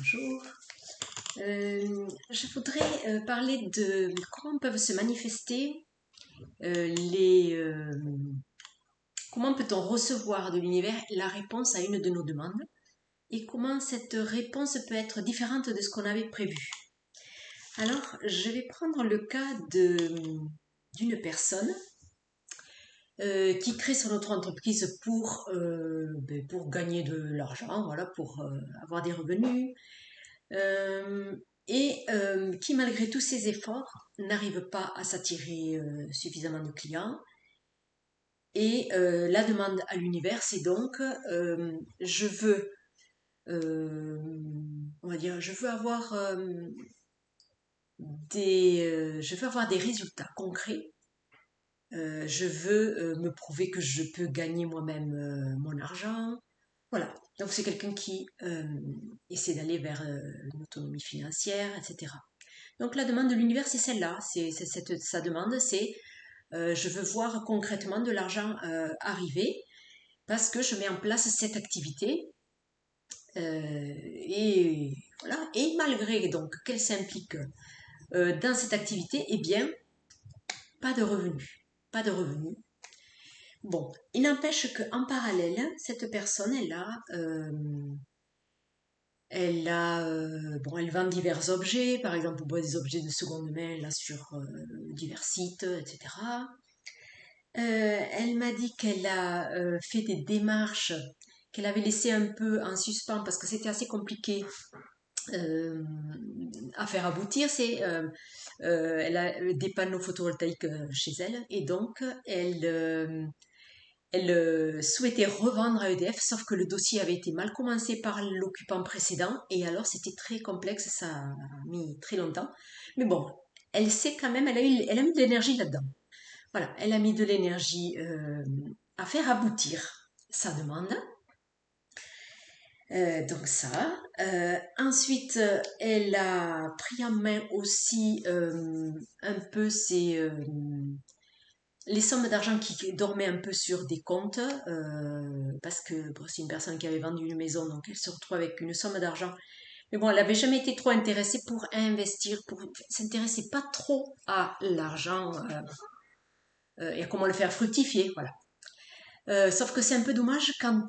Bonjour. Je voudrais parler de comment peuvent se manifester comment peut-on recevoir de l'univers la réponse à une de nos demandes et comment cette réponse peut être différente de ce qu'on avait prévu. Alors, je vais prendre le cas d'une personne qui crée son autre entreprise pour gagner de l'argent, voilà, pour avoir des revenus. Qui, malgré tous ses efforts, n'arrive pas à s'attirer suffisamment de clients. Et la demande à l'univers, c'est donc, je veux, on va dire, je veux avoir des résultats concrets. Je veux me prouver que je peux gagner moi-même mon argent. Voilà. Donc c'est quelqu'un qui essaie d'aller vers une autonomie financière, etc. Donc la demande de l'univers, c'est celle-là. Sa demande, c'est je veux voir concrètement de l'argent arriver parce que je mets en place cette activité. Et voilà. Et malgré donc qu'elle s'implique dans cette activité, eh bien, pas de revenus. Pas de revenus. Bon, il n'empêche qu'en parallèle, cette personne, elle vend divers objets, par exemple des objets de seconde main là, sur divers sites, etc. Elle m'a dit qu'elle a fait des démarches qu'elle avait laissées un peu en suspens parce que c'était assez compliqué à faire aboutir. Elle a des panneaux photovoltaïques chez elle et donc elle souhaitait revendre à EDF, sauf que le dossier avait été mal commencé par l'occupant précédent, et alors c'était très complexe, ça a mis très longtemps. Mais bon, elle sait quand même, elle a mis de l'énergie là-dedans. Voilà, elle a mis de l'énergie à faire aboutir sa demande. Donc ça. Ensuite, elle a pris en main aussi un peu les sommes d'argent qui dormaient un peu sur des comptes, parce que bon, c'est une personne qui avait vendu une maison, donc elle se retrouve avec une somme d'argent. Mais bon, elle n'avait jamais été trop intéressée pour investir, pour s'intéresser pas trop à l'argent et à comment le faire fructifier, voilà. Sauf que c'est un peu dommage quand,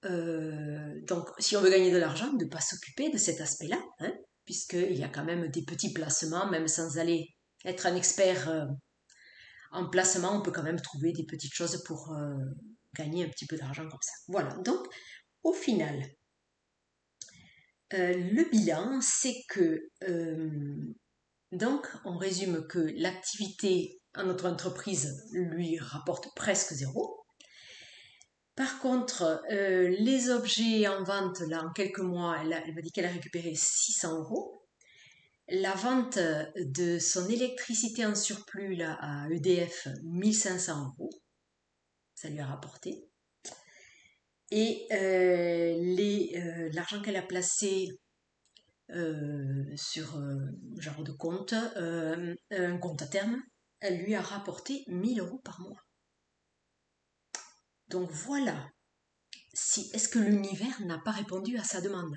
donc, si on veut gagner de l'argent, de ne pas s'occuper de cet aspect-là, hein, puisqu'il y a quand même des petits placements, même sans aller être un expert en placement, on peut quand même trouver des petites choses pour gagner un petit peu d'argent comme ça. Voilà, donc au final, le bilan, c'est que, donc on résume que l'activité en notre entreprise lui rapporte presque zéro. Par contre, les objets en vente, là, en quelques mois, elle m'a dit qu'elle a récupéré 600 euros. La vente de son électricité en surplus là, à EDF, 1500 euros. Ça lui a rapporté. Et l'argent qu'elle a placé sur genre de compte, un compte à terme, elle lui a rapporté 1000 euros par mois. Donc voilà. Est-ce que l'univers n'a pas répondu à sa demande?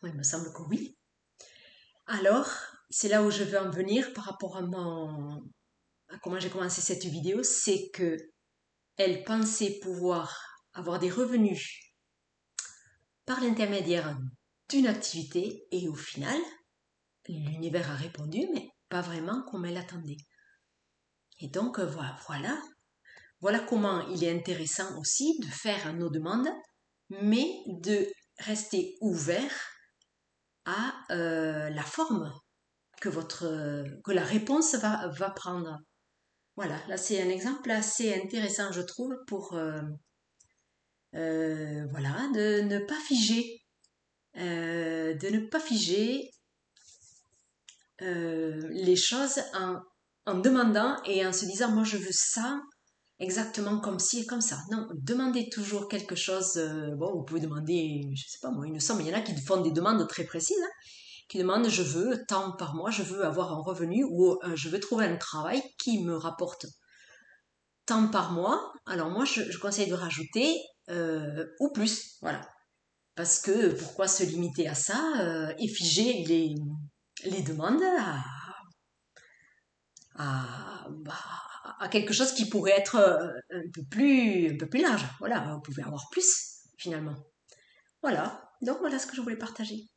Oui, il me semble que oui. Alors, c'est là où je veux en venir par rapport à comment j'ai commencé cette vidéo, c'est que elle pensait pouvoir avoir des revenus par l'intermédiaire d'une activité et au final, l'univers a répondu, mais pas vraiment comme elle attendait. Et donc voilà comment il est intéressant aussi de faire nos demandes, mais de rester ouvert à la forme que la réponse va prendre. Voilà, là c'est un exemple assez intéressant, je trouve, pour voilà, de ne pas figer, les choses en demandant et en se disant moi je veux ça exactement comme ci et comme ça. Non, demandez toujours quelque chose. Bon, vous pouvez demander, je sais pas moi, une somme. Il y en a qui font des demandes très précises, hein, qui demandent je veux tant par mois, je veux avoir un revenu ou je veux trouver un travail qui me rapporte tant par mois. Alors moi, je conseille de rajouter ou plus, voilà. Parce que pourquoi se limiter à ça et figer les demandes à quelque chose qui pourrait être un peu plus large. Voilà, vous pouvez avoir plus finalement. Voilà, donc voilà ce que je voulais partager.